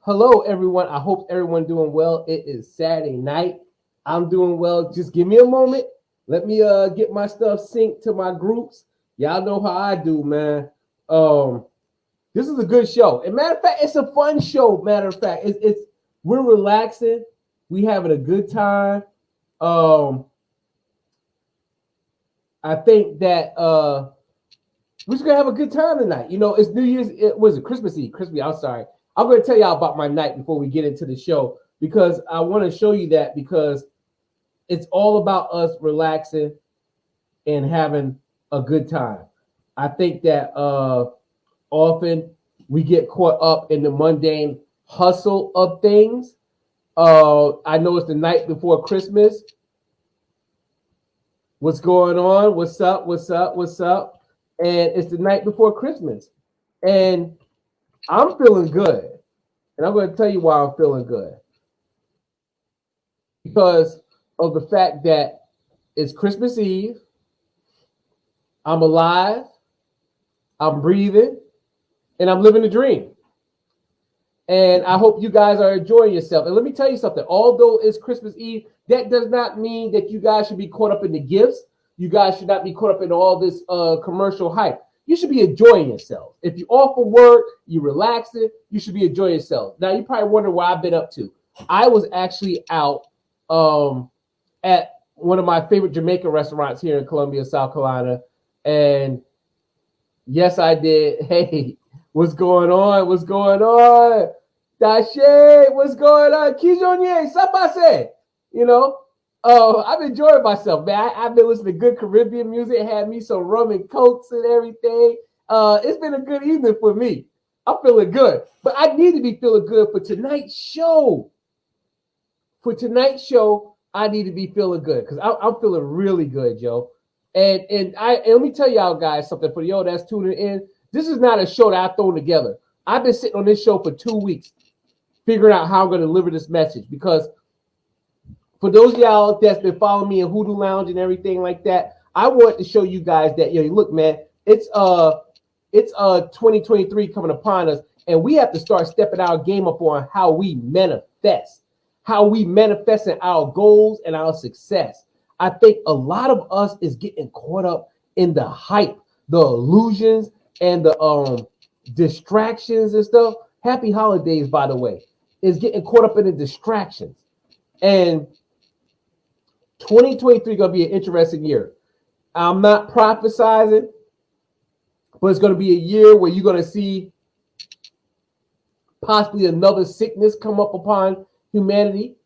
Hello, everyone. I hope everyone doing well. It is Saturday night. I'm doing well. Just give me a moment. Let me get my stuff synced to my groups. Y'all know how I do, man. This is a good show. And matter of fact, it's a fun show. Matter of fact, it's we're relaxing. We having a good time. I think that we're just gonna have a good time tonight. You know, it's New Year's. It was Christmas Eve. Christmas Eve. I'm sorry. I'm going to tell y'all about my night before we get into the show because I want to show you that because it's all about us relaxing and having a good time. I think that often we get caught up in the mundane hustle of things. I know it's the night before Christmas. What's going on? What's up? What's up? What's up? And it's the night before Christmas. And I'm feeling good. And I'm going to tell you why I'm feeling good. Because of the fact that it's Christmas Eve. I'm alive. I'm breathing. And I'm living a dream. And I hope you guys are enjoying yourself. And let me tell you something. Although it's Christmas Eve, that does not mean that you guys should be caught up in the gifts. You guys should not be caught up in all this commercial hype. You should be enjoying yourself. If you're off of work, you're relaxing, you should be enjoying yourself. Now, you probably wonder what I've been up to. I was actually out at one of my favorite Jamaican restaurants here in Columbia, South Carolina. And yes, I did. Hey, what's going on? What's going on? Dashe, what's going on? Kijonye, Sabase. You know, I've enjoyed myself, man. I've been listening to good Caribbean music. It had me some rum and cokes and everything. It's been a good evening for me. I'm feeling good. But I need to be feeling good for tonight's show. For tonight's show, I need to be feeling good because I'm feeling really good, Joe. And let me tell y'all guys something. For y'all that's tuning in, this is not a show that I've thrown together. I've been sitting on this show for 2 weeks, figuring out how I'm going to deliver this message because for those of y'all that's been following me in Hoodoo Lounge and everything like that, I want to show you guys that, look, man, it's 2023 coming upon us, and we have to start stepping our game up on how we manifest in our goals and our success. I think a lot of us is getting caught up in the hype, the illusions, and the distractions and stuff. Happy holidays, by the way, is getting caught up in the distractions. And 2023 going to be an interesting year. I'm not prophesizing, but it's going to be a year where you're going to see possibly another sickness come up upon humanity,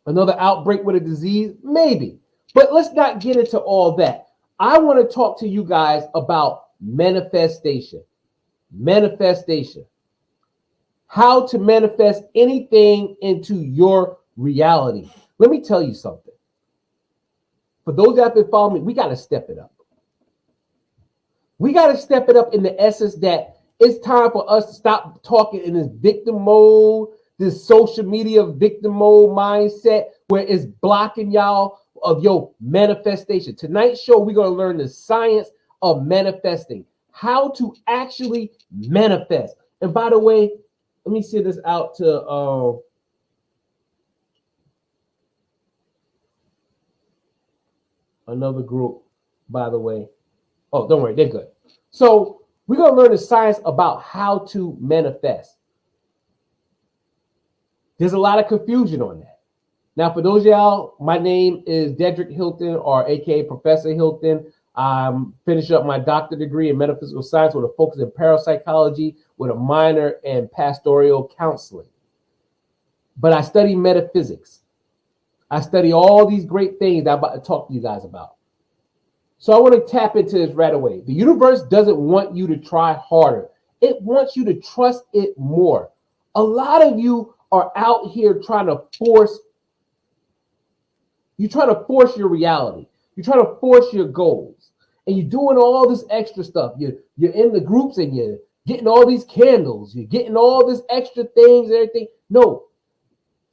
another outbreak with a disease, maybe. But let's not get into all that. I want to talk to you guys about manifestation. Manifestation. How to manifest anything into your reality. Let me tell you something. For those that have been following me, we got to step it up. We got to step it up in the essence that it's time for us to stop talking in this victim mode, this social media victim mode mindset where it's blocking y'all of your manifestation. Tonight's show, we're going to learn the science of manifesting, how to actually manifest. And by the way, let me send this out to another group, by the way. Oh, don't worry, they're good. So we're going to learn the science about how to manifest. There's a lot of confusion on that. Now, for those of y'all, my name is Dedrick Hilton, or AKA Professor Hilton. I'm finishing up my doctorate degree in metaphysical science with a focus in parapsychology with a minor in pastoral counseling. But I study metaphysics. I study all these great things that I'm about to talk to you guys about. So I want to tap into this right away. The universe doesn't want you to try harder. It wants you to trust it more. A lot of you are out here trying to force your reality. You're trying to force your goals. And you're doing all this extra stuff. You're in the groups and you're getting all these candles. You're getting all this extra things and everything. No.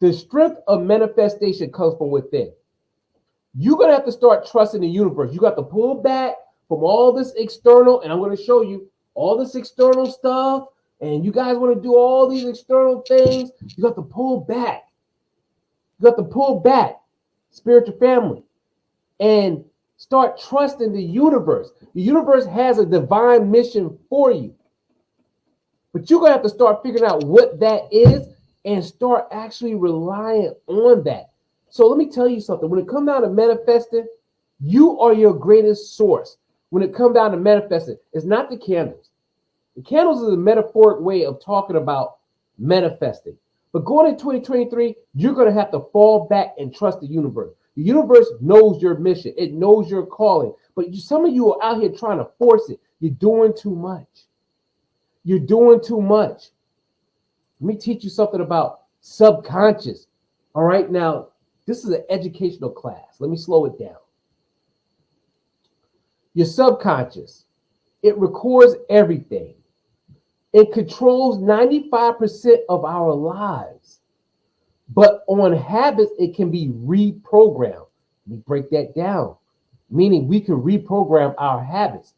The strength of manifestation comes from within. You're going to have to start trusting the universe. You got to pull back from all this external, and I'm going to show you all this external stuff, and you guys want to do all these external things, you got to pull back. You got to pull back, spiritual family, and start trusting the universe. The universe has a divine mission for you. But you're going to have to start figuring out what that is and start actually relying on that. So let me tell you something. When it comes down to manifesting, you are your greatest source. When it comes down to manifesting, it's not the candles. The candles is a metaphoric way of talking about manifesting. But going into 2023, you're going to have to fall back and trust the universe. The universe knows your mission. It knows your calling. But some of you are out here trying to force it. You're doing too much. You're doing too much. Let me teach you something about subconscious. All right, now, this is an educational class. Let me slow it down. Your subconscious, it records everything. It controls 95% of our lives. But on habits, it can be reprogrammed. Let me break that down. Meaning we can reprogram our habits.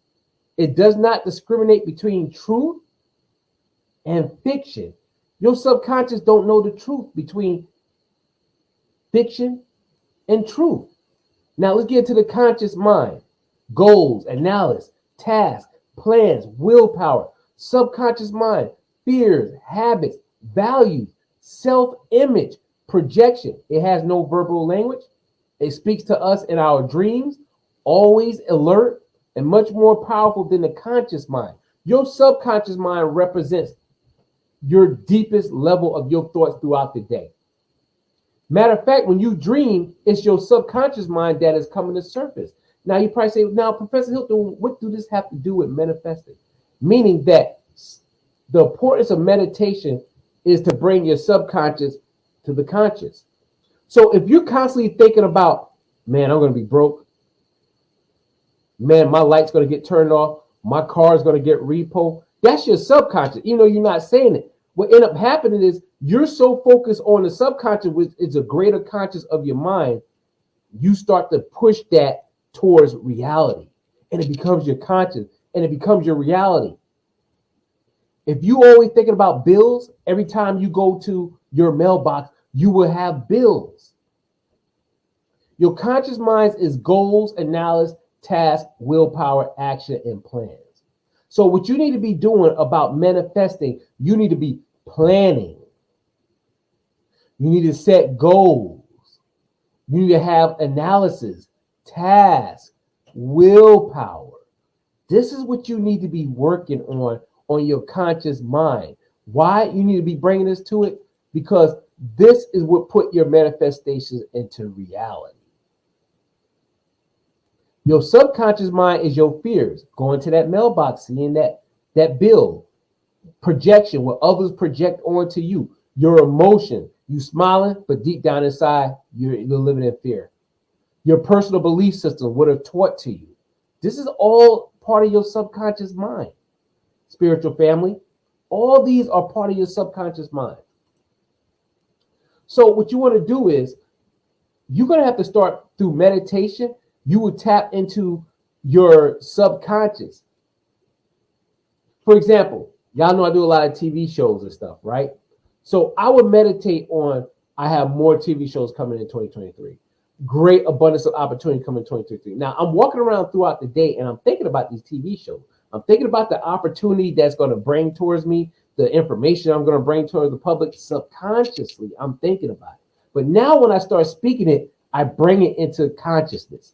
It does not discriminate between truth and fiction. Your subconscious don't know the truth between fiction and truth. Now let's get to the conscious mind. Goals, analysis, tasks, plans, willpower, subconscious mind, fears, habits, values, self-image, projection. It has no verbal language. It speaks to us in our dreams, always alert, and much more powerful than the conscious mind. Your subconscious mind represents your deepest level of your thoughts throughout the day. Matter of fact, when you dream, it's your subconscious mind that is coming to surface. Now you probably say, now, Professor Hilton, what do this have to do with manifesting? Meaning that the importance of meditation is to bring your subconscious to the conscious. So if you're constantly thinking about, man, I'm going to be broke. Man, my light's going to get turned off. My car is going to get repo. That's your subconscious, even though you're not saying it. What ends up happening is you're so focused on the subconscious, which is a greater conscious of your mind, you start to push that towards reality. And it becomes your conscious, and it becomes your reality. If you always thinking about bills, every time you go to your mailbox, you will have bills. Your conscious mind is goals, analysis, task, willpower, action, and plans. So what you need to be doing about manifesting, you need to be planning. You need to set goals. You need to have analysis, task, willpower. This is what you need to be working on your conscious mind. Why you need to be bringing this to it? Because this is what put your manifestations into reality. Your subconscious mind is your fears. Going to that mailbox, seeing that bill, projection, what others project onto you, your emotion, you smiling, but deep down inside, you're living in fear. Your personal belief system, what are taught to you. This is all part of your subconscious mind. Spiritual family, all these are part of your subconscious mind. So what you want to do is, you're going to have to start through meditation. You would tap into your subconscious. For example, y'all know I do a lot of TV shows and stuff, right? So I would meditate on, I have more TV shows coming in 2023. Great abundance of opportunity coming in 2023. Now, I'm walking around throughout the day and I'm thinking about these TV shows. I'm thinking about the opportunity that's going to bring towards me, the information I'm going to bring towards the public. Subconsciously, I'm thinking about it. But now when I start speaking it, I bring it into consciousness.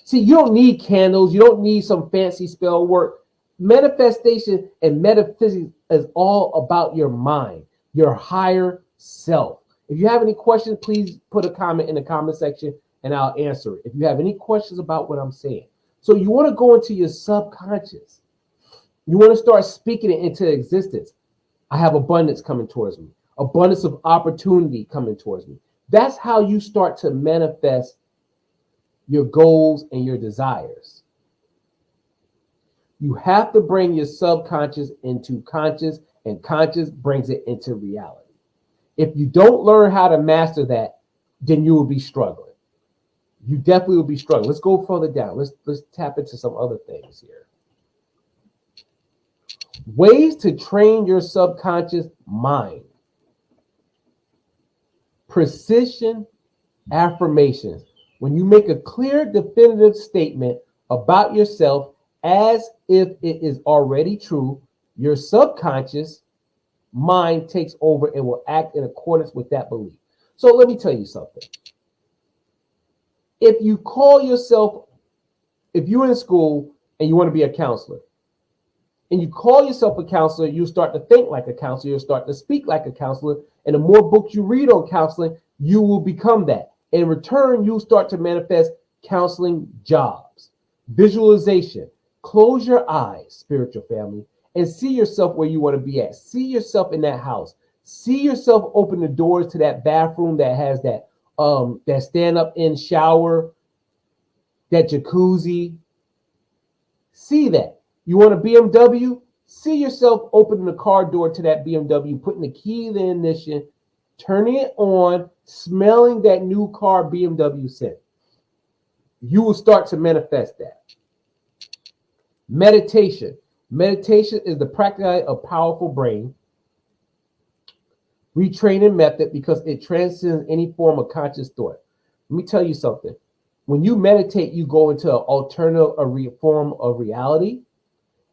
See, you don't need candles. You don't need some fancy spell work. Manifestation and metaphysics is all about your mind, your higher self. If you have any questions, please put a comment in the comment section and I'll answer it. If you have any questions about what I'm saying. So you want to go into your subconscious. You want to start speaking it into existence. I have abundance coming towards me. Abundance of opportunity coming towards me. That's how you start to manifest your goals and your desires. You have to bring your subconscious into conscious, and conscious brings it into reality. If you don't learn how to master that, then you will be struggling. You definitely will be struggling. Let's go further down. Let's tap into some other things here. Ways to train your subconscious mind. Precision affirmations. When you make a clear, definitive statement about yourself as if it is already true, your subconscious mind takes over and will act in accordance with that belief. So let me tell you something. If you call yourself, if you're in school and you want to be a counselor, and you call yourself a counselor, you start to think like a counselor, you start to speak like a counselor, and the more books you read on counseling, you will become that. In return, you start to manifest counseling jobs. Visualization. Close your eyes, spiritual family, and see yourself where you want to be at. See yourself in that house. See yourself open the doors to that bathroom that has that stand-up-in shower, that jacuzzi. See that. You want a BMW? See yourself opening the car door to that BMW, putting the key in the ignition, turning it on, smelling that new car BMW scent. You will start to manifest that. Meditation. Meditation is the practice of powerful brain retraining method because it transcends any form of conscious thought. Let me tell you something. When you meditate, you go into an alternative form of reality.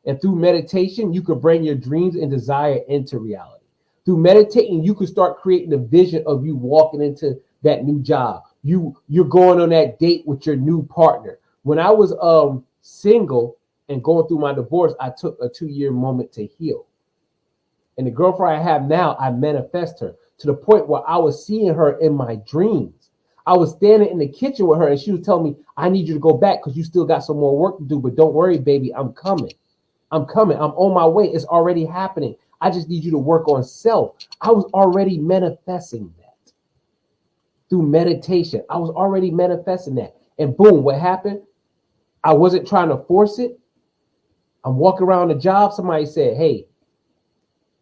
And through meditation, you can bring your dreams and desire into reality. Through meditating, you can start creating a vision of you walking into that new job. You're going on that date with your new partner. When I was single and going through my divorce, I took a 2-year moment to heal. And the girlfriend I have now, I manifest her to the point where I was seeing her in my dreams. I was standing in the kitchen with her and she was telling me, I need you to go back because you still got some more work to do. But don't worry, baby, I'm coming. I'm coming. I'm on my way. It's already happening. I just need you to work on self. I was already manifesting that through meditation. I was already manifesting that. And boom, what happened? I wasn't trying to force it. I'm walking around the job. Somebody said, hey,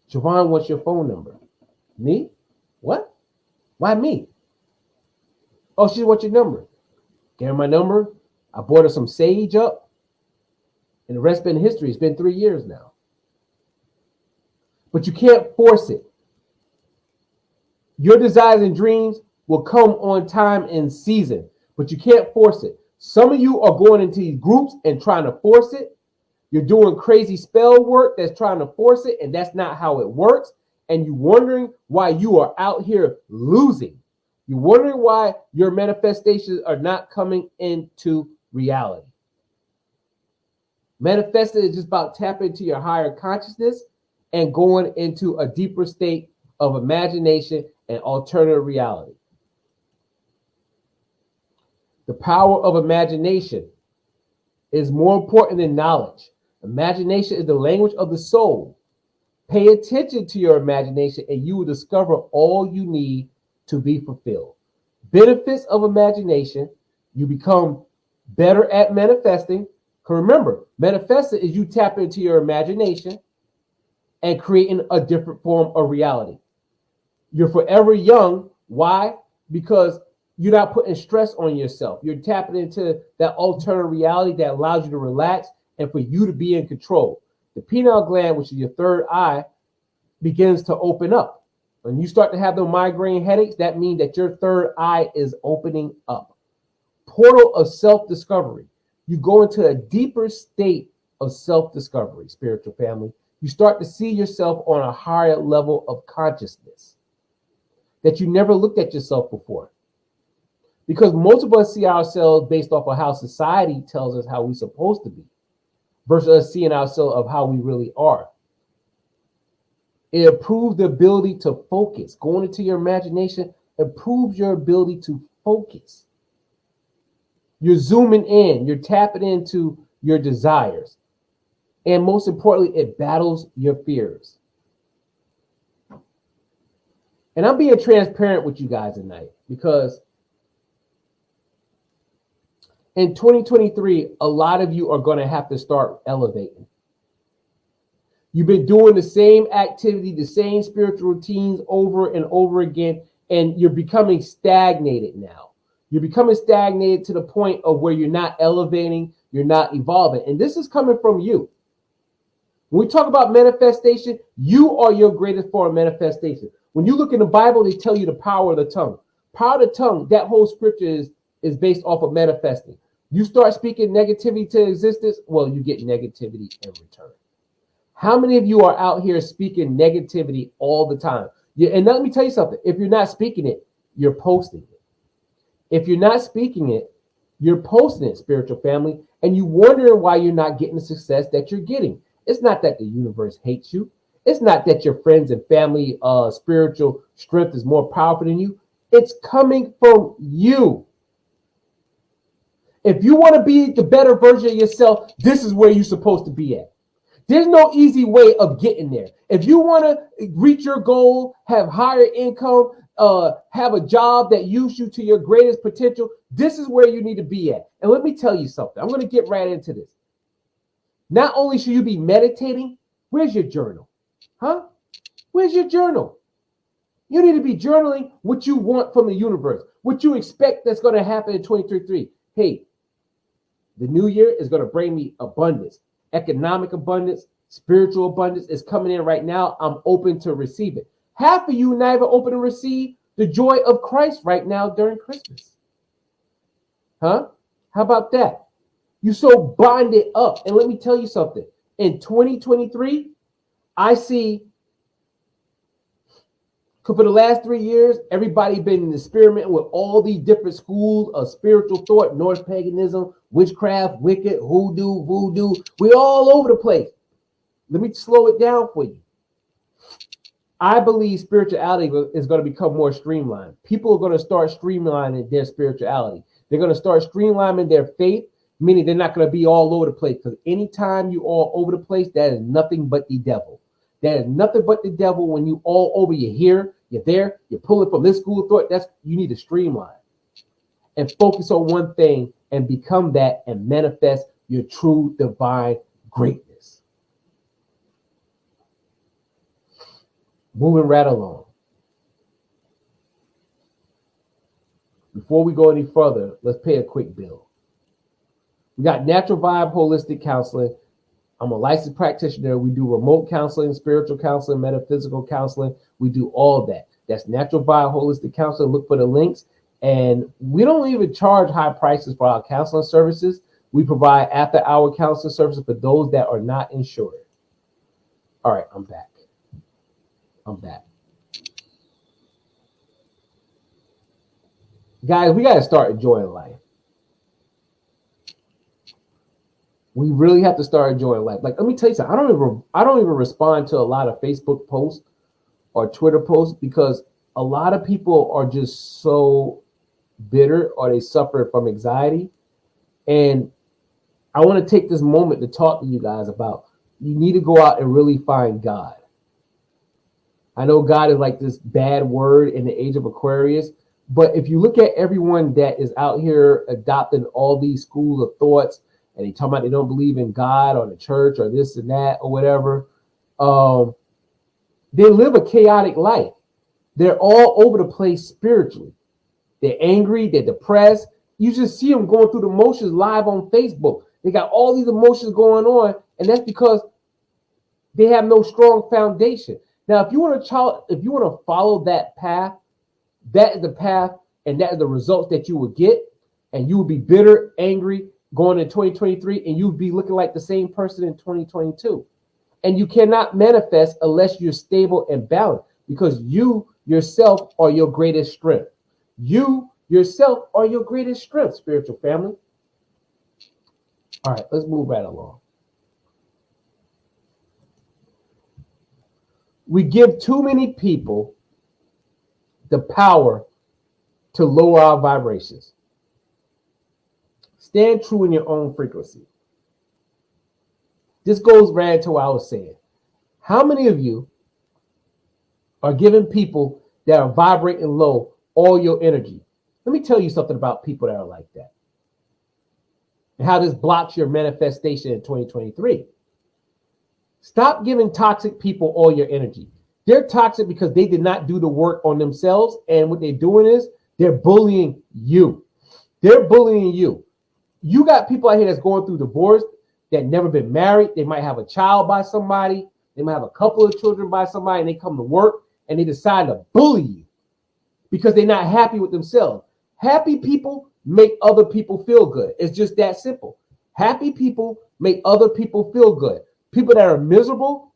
Javon wants your phone number. Me? What? Why me? Oh, she wants your number. Gave her my number. I bought her some sage up. And the rest been history. It's been 3 years now. But you can't force it. Your desires and dreams will come on time and season, but you can't force it. Some of you are going into these groups and trying to force it. You're doing crazy spell work that's trying to force it, and that's not how it works. And you're wondering why you are out here losing. You're wondering why your manifestations are not coming into reality. Manifesting is just about tapping into your higher consciousness and going into a deeper state of imagination and alternative reality. The power of imagination is more important than knowledge. Imagination is the language of the soul. Pay attention to your imagination and you will discover all you need to be fulfilled. Benefits of imagination: you become better at manifesting. Remember, manifesting is you tap into your imagination and creating a different form of reality. You're forever young. Why? Because you're not putting stress on yourself. You're tapping into that alternative reality that allows you to relax and for you to be in control. The pineal gland, which is your third eye, begins to open up. When you start to have the migraine headaches, that means that your third eye is opening up. Portal of self-discovery. You go into a deeper state of self-discovery, spiritual family. You start to see yourself on a higher level of consciousness that you never looked at yourself before. Because most of us see ourselves based off of how society tells us how we're supposed to be versus us seeing ourselves of how we really are. It improves the ability to focus. Going into your imagination improves your ability to focus. You're zooming in. You're tapping into your desires. And most importantly, it battles your fears. And I'm being transparent with you guys tonight because in 2023, a lot of you are going to have to start elevating. You've been doing the same activity, the same spiritual routines over and over again, and you're becoming stagnated now. You're becoming stagnated to the point of where you're not elevating, you're not evolving. And this is coming from you. When we talk about manifestation, you are your greatest form of manifestation. When you look in the Bible, they tell you the power of the tongue. Power of the tongue, that whole scripture is based off of manifesting. You start speaking negativity to existence, well, you get negativity in return. How many of you are out here speaking negativity all the time? And let me tell you something. If you're not speaking it, you're posting it. If you're not speaking it, you're posting it, spiritual family, and you wondering why you're not getting the success that you're getting. It's not that the universe hates you. It's not that your friends and family spiritual strength is more powerful than you. It's coming from you. If you want to be the better version of yourself, this is where you're supposed to be at. There's no easy way of getting there. If you want to reach your goal, have higher income, have a job that uses you to your greatest potential, this is where you need to be at. And let me tell you something. I'm going to get right into this. Not only should you be meditating, where's your journal? Huh? Where's your journal? You need to be journaling what you want from the universe, what you expect that's going to happen in 2023. Hey, the new year is going to bring me abundance, economic abundance, spiritual abundance is coming in right now. I'm open to receive it. Half of you not even open to receive the joy of Christ right now during Christmas. Huh? How about that? You so bonded up. And let me tell you something. In 2023, I see, for the last 3 years, everybody been experimenting with all these different schools of spiritual thought, Norse paganism, witchcraft, Wicca, hoodoo, voodoo. We're all over the place. Let me slow it down for you. I believe spirituality is going to become more streamlined. People are going to start streamlining their spirituality. They're going to start streamlining their faith, meaning they're not going to be all over the place. Because anytime you're all over the place, that is nothing but the devil. That is nothing but the devil. When you all over, you're here, you're there, you're pulling from this school of thought. You need to streamline and focus on one thing and become that and manifest your true divine greatness. Moving right along. Before we go any further, let's pay a quick bill. We got Natural Vibe Holistic Counseling. I'm a licensed practitioner. We do remote counseling, spiritual counseling, metaphysical counseling. We do all that. That's Natural Vibe Holistic Counseling. Look for the links. And we don't even charge high prices for our counseling services. We provide after-hour counseling services for those that are not insured. All right, I'm back. Guys, we got to start enjoying life. We really have to start enjoying life. Like, let me tell you something. I don't even respond to a lot of Facebook posts or Twitter posts because a lot of people are just so bitter or they suffer from anxiety. And I want to take this moment to talk to you guys about you need to go out and really find God. I know God is like this bad word in the age of Aquarius, but if you look at everyone that is out here adopting all these schools of thoughts and they talk about they don't believe in God or the church or this and that or whatever, they live a chaotic life. They're all over the place spiritually. They're angry, they're depressed. You just see them going through the motions live on Facebook. They got all these emotions going on, and that's because they have no strong foundation. Now, if you want to follow that path, that is the path, and that is the results that you will get, and you will be bitter, angry, going in 2023, and you'll be looking like the same person in 2022. And you cannot manifest unless you're stable and balanced, because you yourself are your greatest strength. You yourself are your greatest strength, spiritual family. All right, let's move right along. We give too many people the power to lower our vibrations. Stand true in your own frequency. This goes right to what I was saying. How many of you are giving people that are vibrating low all your energy? Let me tell you something about people that are like that and how this blocks your manifestation in 2023. Stop giving toxic people all your energy. They're toxic because they did not do the work on themselves, and what they're doing is they're bullying you. They're bullying you. You got people out here that's going through divorce. that never been married. They might have a child by somebody. They might have a couple of children by somebody, and they come to work and they decide to bully you because they're not happy with themselves. Happy people make other people feel good. It's just that simple. Happy people make other people feel good. People that are miserable,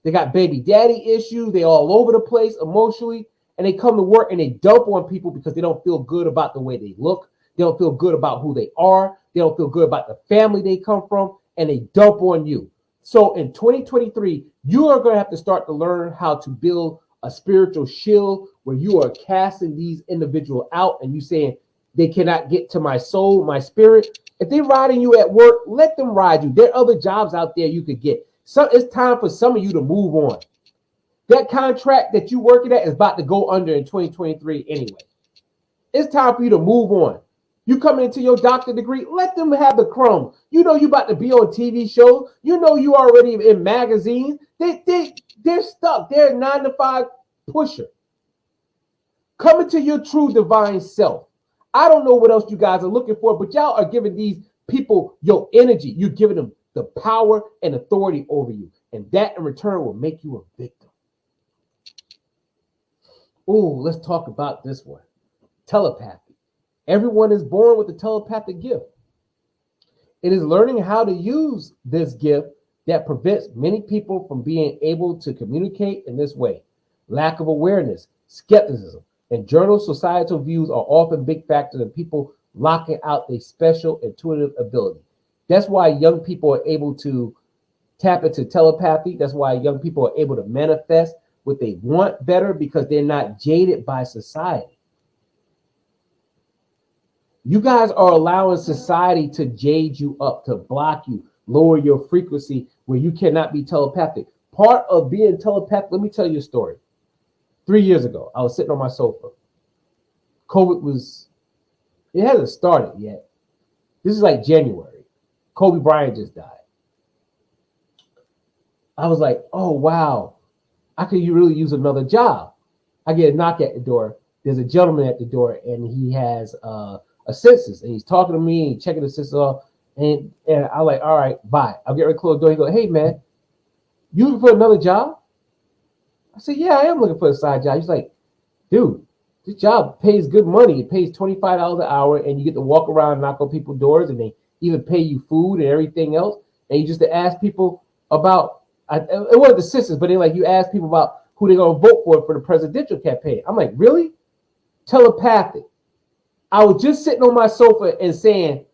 they got baby daddy issues, they all over the place emotionally, and they come to work and they dump on people because they don't feel good about the way they look. They don't feel good about who they are. They don't feel good about the family they come from, and they dump on you. So in 2023, you are going to have to start to learn how to build a spiritual shield where you are casting these individuals out and you saying they cannot get to my soul, my spirit. If they're riding you at work, let them ride you. There are other jobs out there you could get. So it's time for some of you to move on. That contract that you're working at is about to go under in 2023 anyway. It's time for you to move on. You coming into your doctorate degree, let them have the crumbs. You know you about to be on TV shows. You know you already in magazines. They're stuck. They're a 9-to-5 pusher. Come into your true divine self. I don't know what else you guys are looking for, but y'all are giving these people your energy. You're giving them the power and authority over you. And that in return will make you a victim. Oh, let's talk about this one. Telepathy. Everyone is born with a telepathic gift. It is learning how to use this gift that prevents many people from being able to communicate in this way. Lack of awareness, skepticism, and general societal views are often big factors in people locking out a special intuitive ability. That's why young people are able to tap into telepathy. That's why young people are able to manifest what they want better because they're not jaded by society. You guys are allowing society to jade you up, to block you, lower your frequency where you cannot be telepathic. Part of being telepathic, let me tell you a story. 3 years ago, I was sitting on my sofa. It hasn't started yet. This is like January. Kobe Bryant just died. I was like, oh, wow. I could really use another job. I get a knock at the door. There's a gentleman at the door, and he has a census, and he's talking to me and checking the census off. And I'm like, all right, bye. I'll get ready to close the door. He goes, hey, man, you looking for another job? I said, yeah, I am looking for a side job. He's like, dude, this job pays good money. It pays $25 an hour, and you get to walk around and knock on people's doors, and they even pay you food and everything else. And you just to ask people about, it wasn't the census, but you ask people about who they're going to vote for the presidential campaign. I'm like, really? Telepathic. I was just sitting on my sofa and saying,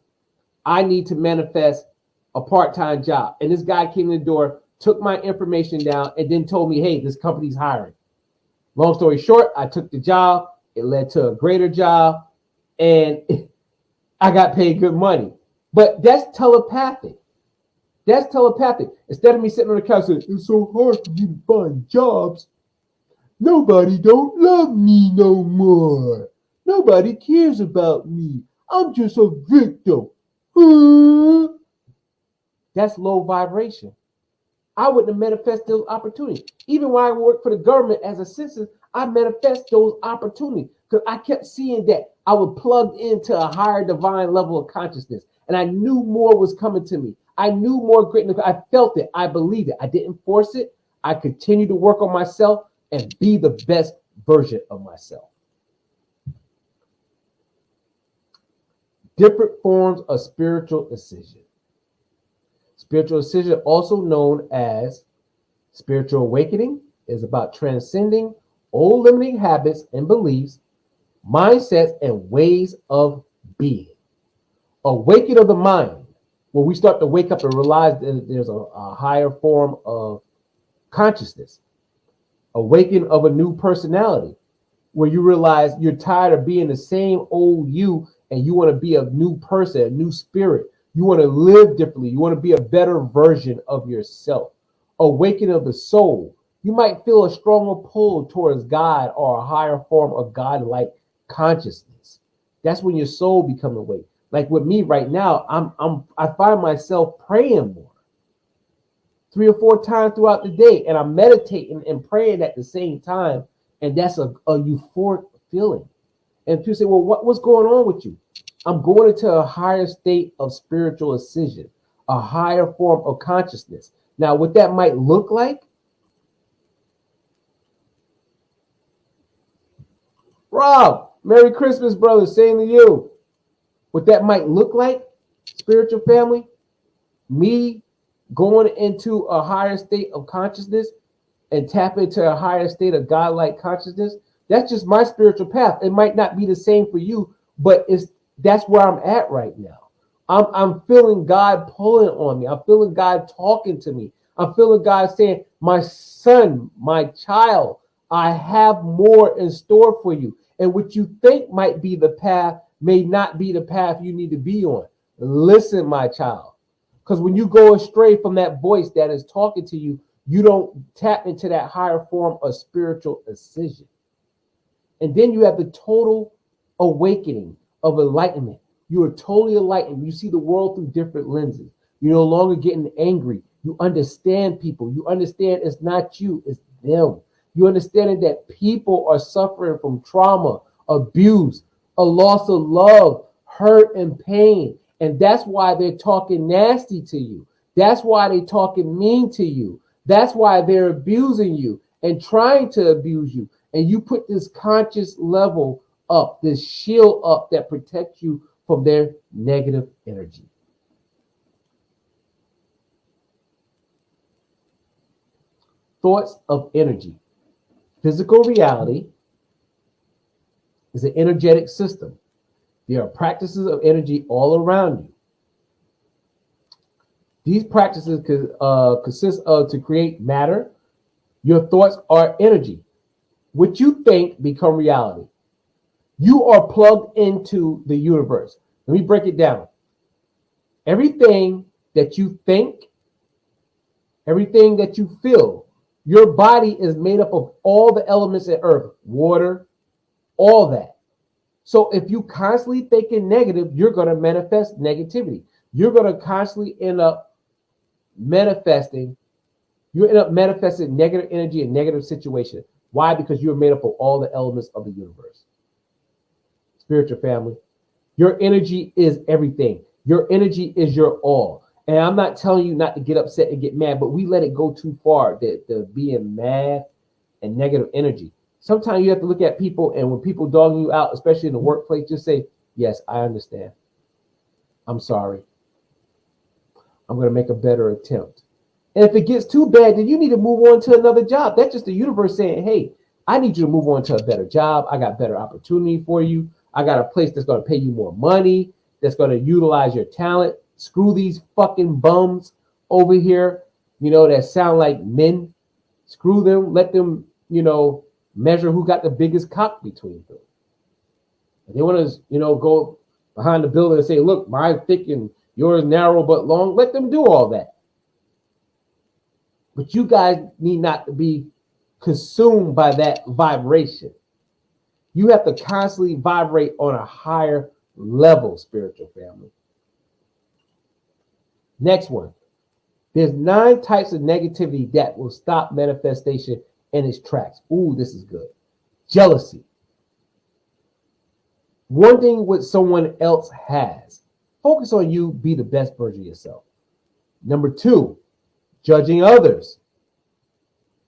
I need to manifest a part-time job. And this guy came in the door, took my information down, and then told me, hey, this company's hiring. Long story short, I took the job. It led to a greater job, and I got paid good money. But that's telepathic. That's telepathic. Instead of me sitting on the couch saying, it's so hard for me to find jobs. Nobody don't love me no more. Nobody cares about me. I'm just a victim. That's low vibration. I wouldn't have manifested those opportunities. Even when I worked for the government as a citizen, I manifest those opportunities because I kept seeing that I was plugged into a higher divine level of consciousness. And I knew more was coming to me. I knew more greatness. I felt it. I believed it. I didn't force it. I continued to work on myself and be the best version of myself. Different forms of spiritual ascension. Spiritual ascension, also known as spiritual awakening, is about transcending old limiting habits and beliefs, mindsets, and ways of being. Awakening of the mind, where we start to wake up and realize that there's a higher form of consciousness. Awakening of a new personality, where you realize you're tired of being the same old you and you want to be a new person, a new spirit. You want to live differently. You want to be a better version of yourself. Awakening of the soul. You might feel a stronger pull towards God or a higher form of God-like consciousness. That's when your soul becomes awake. Like with me right now, I find myself praying more 3 or 4 times throughout the day, and I'm meditating and praying at the same time, and that's a euphoric feeling. And people say, well, what's going on with you? I'm going into a higher state of spiritual ascension. a higher form of consciousness. Now, what that might look like, Rob, Merry Christmas, brother, same to you. What that might look like, spiritual family, me going into a higher state of consciousness and tap into a higher state of godlike consciousness. That's just my spiritual path. It might not be the same for you, but that's where I'm at right now. I'm feeling God pulling on me. I'm feeling God talking to me. I'm feeling God saying, my son, my child, I have more in store for you. And what you think might be the path may not be the path you need to be on. Listen, my child. Because when you go astray from that voice that is talking to you, you don't tap into that higher form of spiritual ascension. And then you have the total awakening of enlightenment. You are totally enlightened. You see the world through different lenses. You're no longer getting angry. You understand people. You understand it's not you, it's them. You understand that people are suffering from trauma, abuse, a loss of love, hurt, and pain. And that's why they're talking nasty to you. That's why they're talking mean to you. That's why they're abusing you and trying to abuse you. And you put this conscious level up, this shield up that protects you from their negative energy. Thoughts of energy. Physical reality is an energetic system. There are practices of energy all around you. These practices consist of to create matter. Your thoughts are energy. What you think become reality. You are plugged into the universe. Let me break it down. Everything that you think, everything that you feel, your body is made up of all the elements in earth, water, all that. So if you constantly thinking negative, you're going to manifest negativity. You're going to constantly end up manifesting negative energy and negative situation. Why? Because you're made up of all the elements of the universe. Spiritual family, your energy is everything. Your energy is your all. And I'm not telling you not to get upset and get mad, but we let it go too far, the being mad and negative energy. Sometimes you have to look at people, and when people dogging you out, especially in the workplace, just say, yes, I understand. I'm sorry. I'm going to make a better attempt. And if it gets too bad, then you need to move on to another job. That's just the universe saying, hey, I need you to move on to a better job. I got better opportunity for you. I got a place that's going to pay you more money, that's going to utilize your talent. Screw these fucking bums over here, that sound like men. Screw them. Let them, measure who got the biggest cock between them. If they want to, go behind the building and say, look, mine's thick and yours narrow but long, let them do all that. But you guys need not to be consumed by that vibration. You have to constantly vibrate on a higher level, spiritual family. Next one. There's 9 types of negativity that will stop manifestation in its tracks. Ooh, this is good. Jealousy. Wanting what someone else has. Focus on you, be the best version of yourself. Number 2, judging others.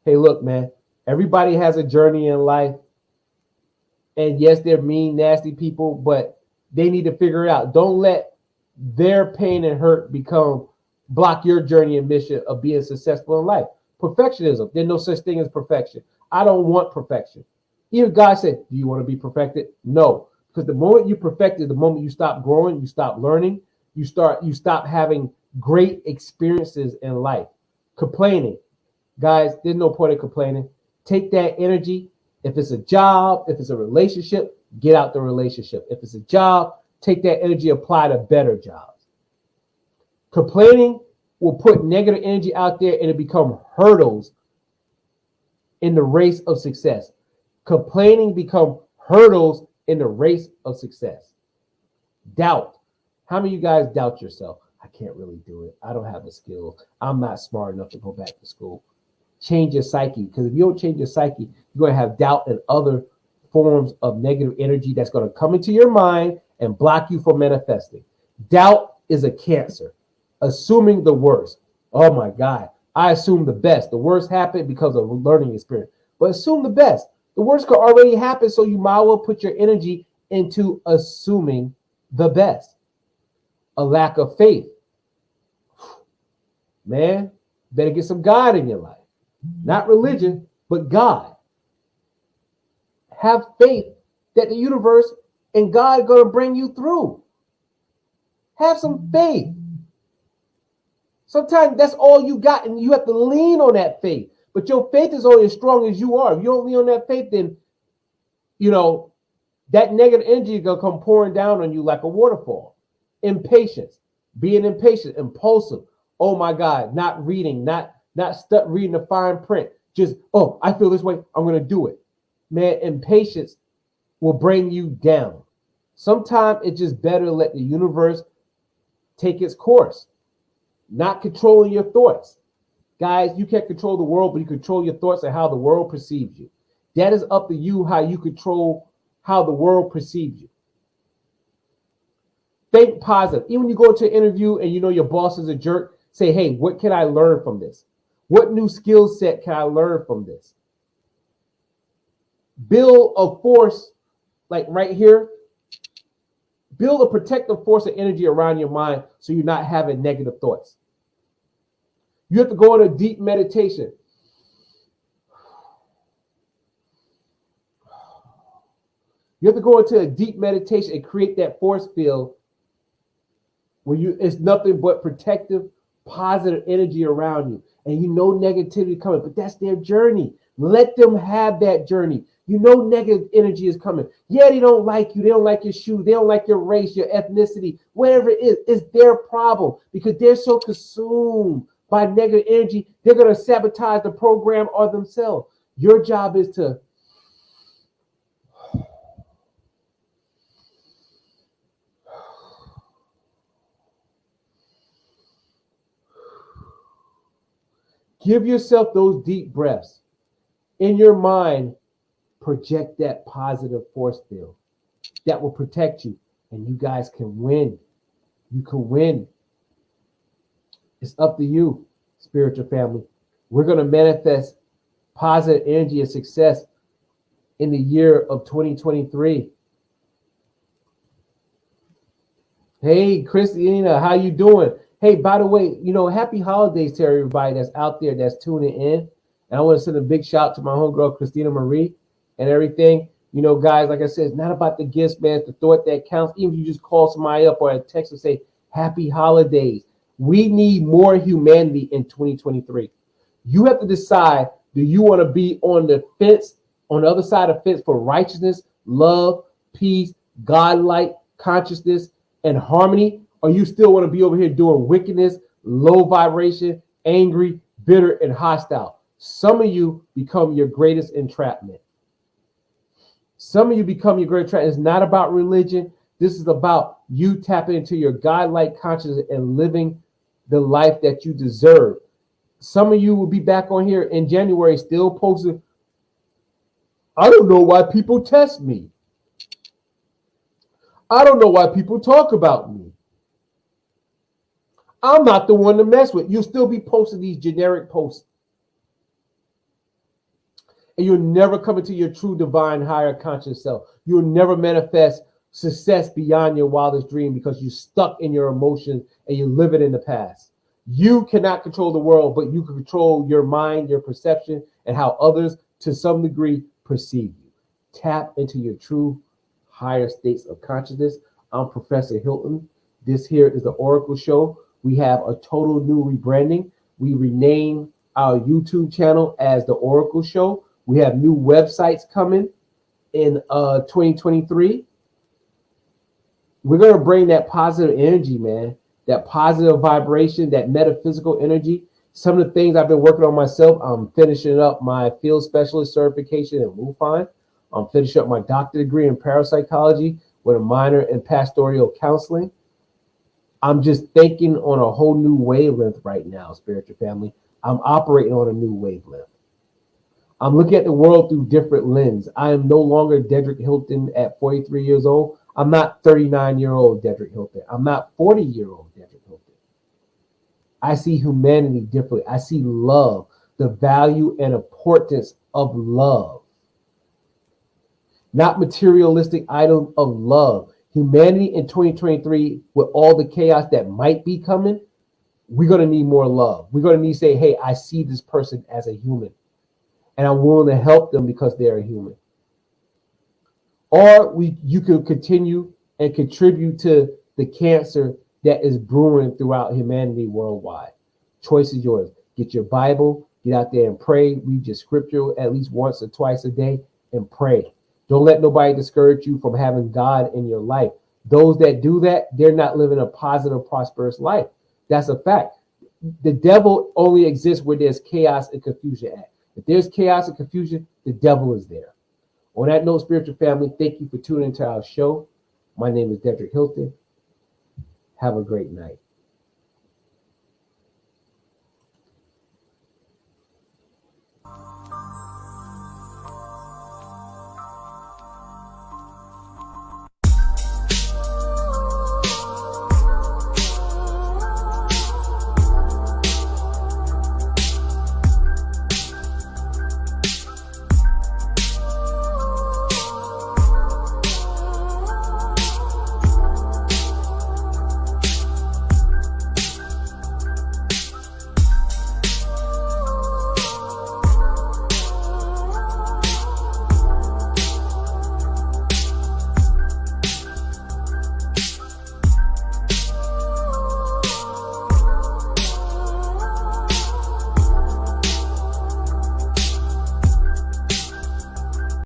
Hey, look, man, everybody has a journey in life. And yes, they're mean, nasty people, but they need to figure it out. Don't let their pain and hurt block your journey and mission of being successful in life. Perfectionism. There's no such thing as perfection. I don't want perfection. Even God said, do you want to be perfected? No. Because the moment you perfect it, the moment you stop growing, you stop learning, you stop having great experiences in life. Complaining. Guys, there's no point in complaining. Take that energy. If it's a job, if it's a relationship, get out the relationship. If it's a job, take that energy, apply to better jobs. Complaining will put negative energy out there and it become hurdles in the race of success. Complaining become hurdles in the race of success. Doubt. How many of you guys doubt yourself? I can't really do it. I don't have the skills. I'm not smart enough to go back to school. Change your psyche, because if you don't change your psyche, you're going to have doubt and other forms of negative energy that's going to come into your mind and block you from manifesting. Doubt is a cancer. Assuming the worst. Oh my God. I assume the best. The worst happened because of a learning experience. But assume the best. The worst could already happen, so you might well put your energy into assuming the best. A lack of faith. Man, better get some God in your life. Not religion, but God. Have faith that the universe and God are going to bring you through. Have some faith. Sometimes that's all you got, and you have to lean on that faith. But your faith is only as strong as you are. If you don't lean on that faith, then, that negative energy is going to come pouring down on you like a waterfall. Impatience, being impatient, impulsive. Oh my God, not reading, not reading the fine print. Just, I feel this way, I'm going to do it. Man, impatience will bring you down. Sometimes it's just better to let the universe take its course. Not controlling your thoughts. Guys, you can't control the world, but you control your thoughts and how the world perceives you. That is up to you, how you control how the world perceives you. Think positive. Even when you go to an interview and you know your boss is a jerk, say, hey, what can I learn from this? What new skill set can I learn from this? Build a force, like right here. Build a protective force of energy around your mind so you're not having negative thoughts. You have to go into deep meditation. You have to go into a deep meditation and create that force field where it's nothing but protective, positive energy around you. And you know negativity coming, but that's their journey. Let them have that journey. You know negative energy is coming. Yeah, they don't like you. They don't like your shoes. They don't like your race, your ethnicity, whatever it is. It's their problem because they're so consumed by negative energy. They're going to sabotage the program or themselves. Your job is to give yourself those deep breaths. In your mind, project that positive force field that will protect you, and you guys can win. You can win. It's up to you, spiritual family. We're going to manifest positive energy and success in the year of 2023. Hey, Christina, how you doing? Hey, by the way, happy holidays to everybody that's out there that's tuning in. And I want to send a big shout out to my homegirl, Christina Marie, and everything. Guys, like I said, it's not about the gifts, man. It's the thought that counts. Even if you just call somebody up or a text and say, happy holidays. We need more humanity in 2023. You have to decide, do you want to be on the fence, on the other side of the fence for righteousness, love, peace, godlike consciousness, and harmony? Or you still want to be over here doing wickedness, low vibration, angry, bitter, and hostile? Some of you become your greatest entrapment. Some of you become your greatest entrapment. It's not about religion. This is about you tapping into your godlike consciousness and living the life that you deserve. Some of you will be back on here in January still posting, I don't know why people test me. I don't know why people talk about me. I'm not the one to mess with. You'll still be posting these generic posts. And you'll never come into your true divine higher conscious self. You'll never manifest success beyond your wildest dream because you're stuck in your emotions and you live it in the past. You cannot control the world, but you can control your mind, your perception, and how others, to some degree, perceive you. Tap into your true higher states of consciousness. I'm Professor Hilton. This here is the Oracle Show. We have a total new rebranding. We renamed our YouTube channel as the Oracle Show. We have new websites coming in 2023. We're going to bring that positive energy, man, that positive vibration, that metaphysical energy. Some of the things I've been working on myself, I'm finishing up my field specialist certification in MUFON. I'm finishing up my doctorate degree in parapsychology with a minor in pastoral counseling. I'm just thinking on a whole new wavelength right now, spiritual family. I'm operating on a new wavelength. I'm looking at the world through different lenses. I am no longer Dedrick Hilton at 43 years old. I'm not 39-year-old Dedrick Hilton. I'm not 40-year-old Dedrick Hilton. I see humanity differently. I see love, the value and importance of love, not materialistic item of love. Humanity in 2023, with all the chaos that might be coming, we're going to need more love. We're going to need to say, hey, I see this person as a human, and I'm willing to help them because they're a human. Or you can continue and contribute to the cancer that is brewing throughout humanity worldwide. Choice is yours. Get your Bible, get out there and pray, read your scripture at least once or twice a day, and pray. Don't let nobody discourage you from having God in your life. Those that do that, they're not living a positive, prosperous life. That's a fact. The devil only exists where there's chaos and confusion at. If there's chaos and confusion, the devil is there. On that note, spiritual family, thank you for tuning into our show. My name is Dedrick Hilton. Have a great night.